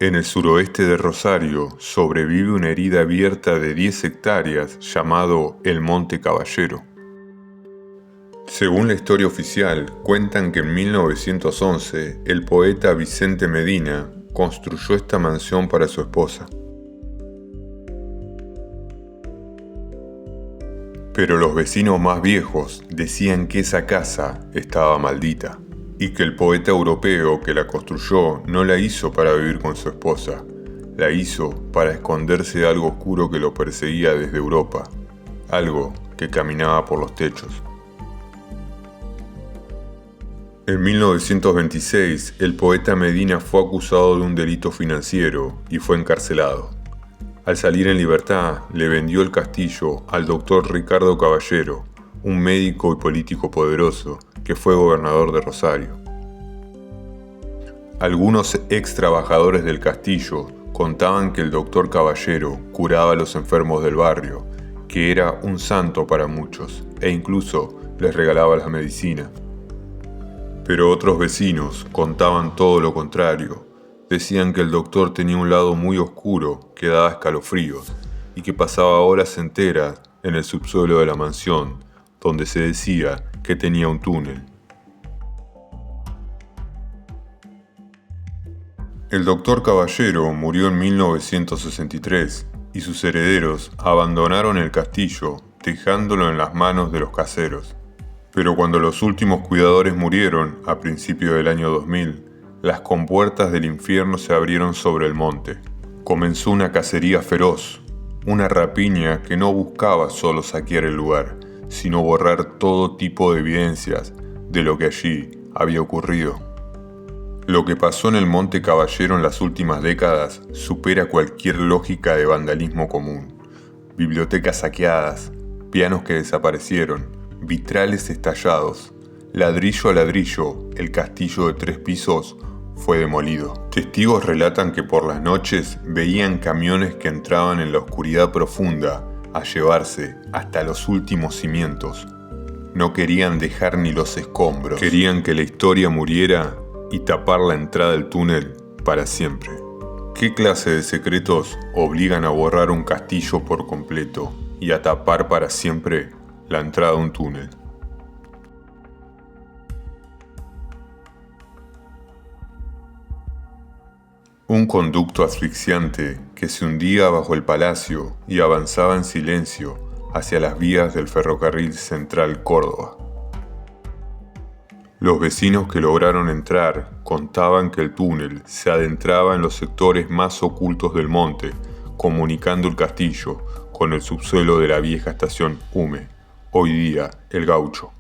En el suroeste de Rosario sobrevive una herida abierta de 10 hectáreas llamado el Monte Caballero. Según la historia oficial, cuentan que en 1911 el poeta Vicente Medina construyó esta mansión para su esposa. Pero los vecinos más viejos decían que esa casa estaba maldita y que el poeta europeo que la construyó no la hizo para vivir con su esposa, la hizo para esconderse de algo oscuro que lo perseguía desde Europa, algo que caminaba por los techos. En 1926, el poeta Medina fue acusado de un delito financiero y fue encarcelado. Al salir en libertad, le vendió el castillo al doctor Ricardo Caballero, un médico y político poderoso que fue gobernador de Rosario. Algunos ex trabajadores del castillo contaban que el doctor Caballero curaba a los enfermos del barrio, que era un santo para muchos, e incluso les regalaba la medicina. Pero otros vecinos contaban todo lo contrario. Decían que el doctor tenía un lado muy oscuro que daba escalofríos y que pasaba horas enteras en el subsuelo de la mansión, donde se decía que tenía un túnel. El doctor Caballero murió en 1963 y sus herederos abandonaron el castillo, dejándolo en las manos de los caseros. Pero cuando los últimos cuidadores murieron a principios del año 2000, las compuertas del infierno se abrieron sobre el monte. Comenzó una cacería feroz, una rapiña que no buscaba solo saquear el lugar, sino borrar todo tipo de evidencias de lo que allí había ocurrido. Lo que pasó en el Monte Caballero en las últimas décadas supera cualquier lógica de vandalismo común. Bibliotecas saqueadas, pianos que desaparecieron, vitrales estallados, ladrillo a ladrillo, el castillo de 3 pisos fue demolido. Testigos relatan que por las noches veían camiones que entraban en la oscuridad profunda a llevarse hasta los últimos cimientos. No querían dejar ni los escombros. Querían que la historia muriera y tapar la entrada del túnel para siempre. ¿Qué clase de secretos obligan a borrar un castillo por completo y a tapar para siempre la entrada a un túnel? Un conducto asfixiante que se hundía bajo el palacio y avanzaba en silencio hacia las vías del ferrocarril Central Córdoba. Los vecinos que lograron entrar contaban que el túnel se adentraba en los sectores más ocultos del monte, comunicando el castillo con el subsuelo de la vieja estación Hume, hoy día El Gaucho.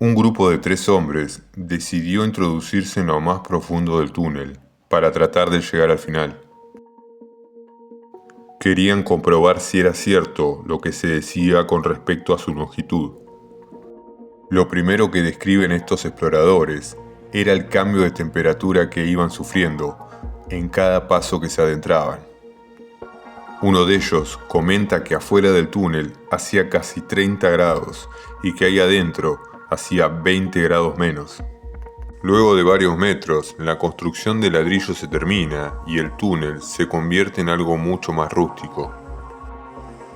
Un grupo de 3 hombres decidió introducirse en lo más profundo del túnel para tratar de llegar al final. Querían comprobar si era cierto lo que se decía con respecto a su longitud. Lo primero que describen estos exploradores era el cambio de temperatura que iban sufriendo en cada paso que se adentraban. Uno de ellos comenta que afuera del túnel hacía casi 30 grados y que ahí adentro hacía 20 grados menos. Luego de varios metros, la construcción de ladrillo se termina y el túnel se convierte en algo mucho más rústico.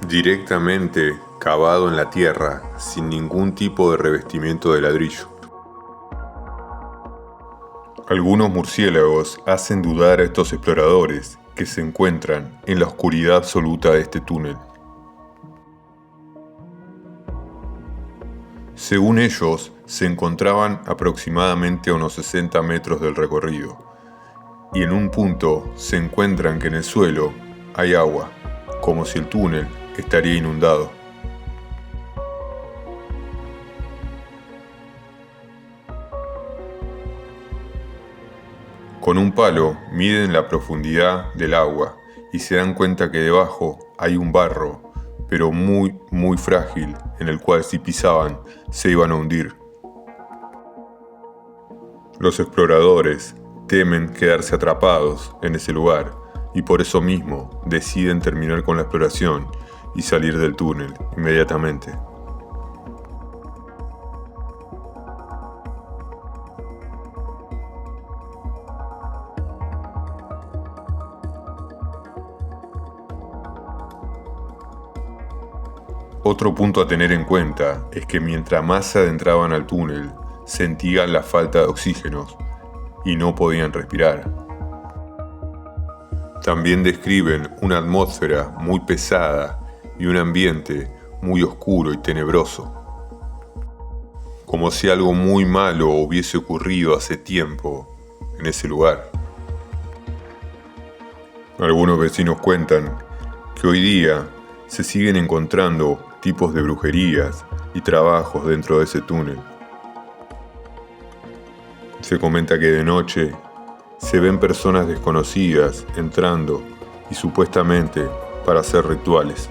Directamente cavado en la tierra, sin ningún tipo de revestimiento de ladrillo. Algunos murciélagos hacen dudar a estos exploradores que se encuentran en la oscuridad absoluta de este túnel. Según ellos, se encontraban aproximadamente a unos 60 metros del recorrido, y en un punto se encuentran que en el suelo hay agua, como si el túnel estaría inundado. Con un palo miden la profundidad del agua y se dan cuenta que debajo hay un barro, pero muy frágil, en el cual si pisaban se iban a hundir. Los exploradores temen quedarse atrapados en ese lugar y por eso mismo deciden terminar con la exploración y salir del túnel inmediatamente. Otro punto a tener en cuenta es que mientras más se adentraban al túnel, sentían la falta de oxígeno y no podían respirar. También describen una atmósfera muy pesada y un ambiente muy oscuro y tenebroso, como si algo muy malo hubiese ocurrido hace tiempo en ese lugar. Algunos vecinos cuentan que hoy día se siguen encontrando tipos de brujerías y trabajos dentro de ese túnel. Se comenta que de noche se ven personas desconocidas entrando y supuestamente para hacer rituales.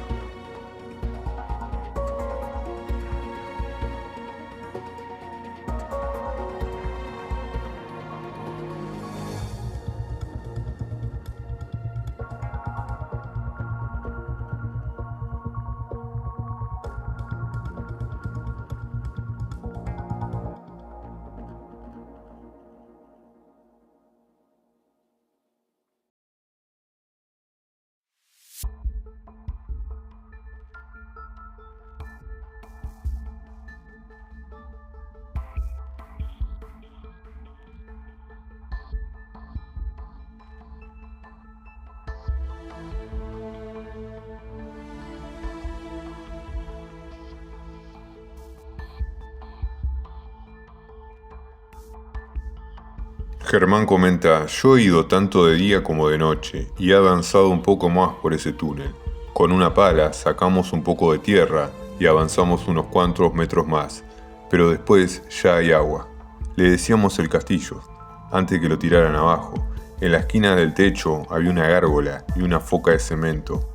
Germán comenta: yo he ido tanto de día como de noche y he avanzado un poco más por ese túnel. Con una pala sacamos un poco de tierra y avanzamos unos cuantos metros más, pero después ya hay agua. Le decíamos el castillo, antes que lo tiraran abajo. En la esquina del techo había una gárgola y una foca de cemento,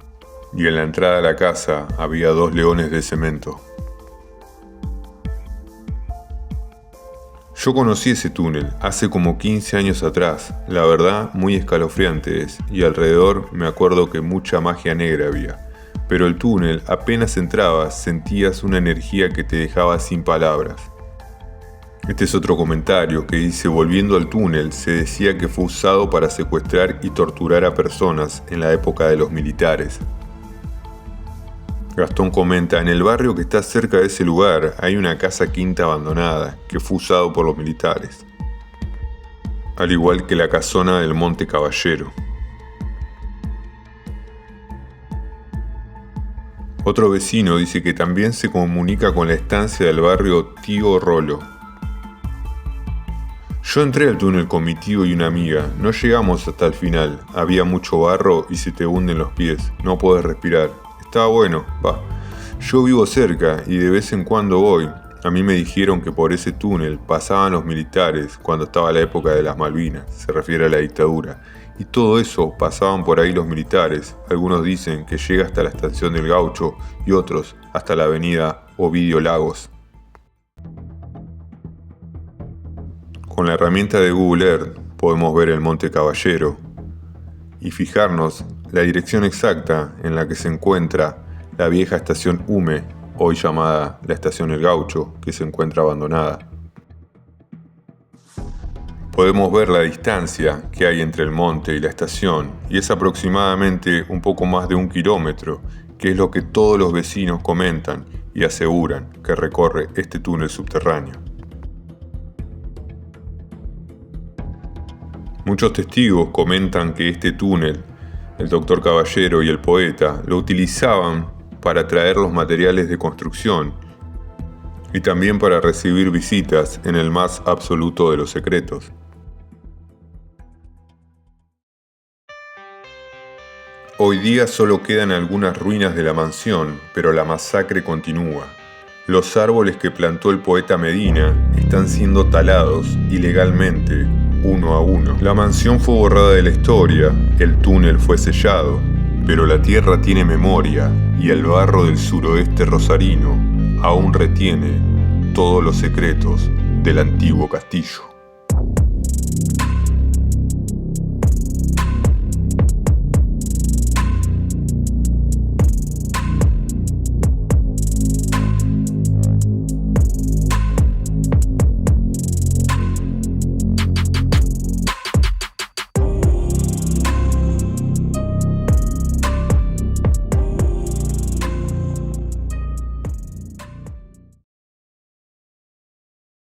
y en la entrada a la casa había 2 leones de cemento. Yo conocí ese túnel hace como 15 años atrás, la verdad muy escalofriante es, y alrededor me acuerdo que mucha magia negra había. Pero el túnel, apenas entrabas, sentías una energía que te dejaba sin palabras. Este es otro comentario que dice: volviendo al túnel, se decía que fue usado para secuestrar y torturar a personas en la época de los militares. Gastón comenta: en el barrio que está cerca de ese lugar hay una casa quinta abandonada que fue usado por los militares, al igual que la casona del Monte Caballero. Otro vecino dice que también se comunica con la estancia del barrio Tío Rolo. Yo entré al túnel con mi tío y una amiga, no llegamos hasta el final, había mucho barro y se te hunden los pies, no podés respirar. Estaba bueno, Yo vivo cerca y de vez en cuando voy. A mí me dijeron que por ese túnel pasaban los militares cuando estaba la época de las Malvinas, se refiere a la dictadura. Y todo eso pasaban por ahí los militares. Algunos dicen que llega hasta la estación del Gaucho y otros hasta la avenida Ovidio Lagos. Con la herramienta de Google Earth podemos ver el Monte Caballero y fijarnos la dirección exacta en la que se encuentra la vieja estación Hume, hoy llamada la estación El Gaucho, que se encuentra abandonada. Podemos ver la distancia que hay entre el monte y la estación, y es aproximadamente un poco más de 1 kilómetro, que es lo que todos los vecinos comentan y aseguran que recorre este túnel subterráneo. Muchos testigos comentan que este túnel, el doctor Caballero y el poeta lo utilizaban para traer los materiales de construcción y también para recibir visitas en el más absoluto de los secretos. Hoy día solo quedan algunas ruinas de la mansión, pero la masacre continúa. Los árboles que plantó el poeta Medina están siendo talados ilegalmente, uno a uno. La mansión fue borrada de la historia, el túnel fue sellado, pero la tierra tiene memoria y el barro del suroeste rosarino aún retiene todos los secretos del antiguo castillo.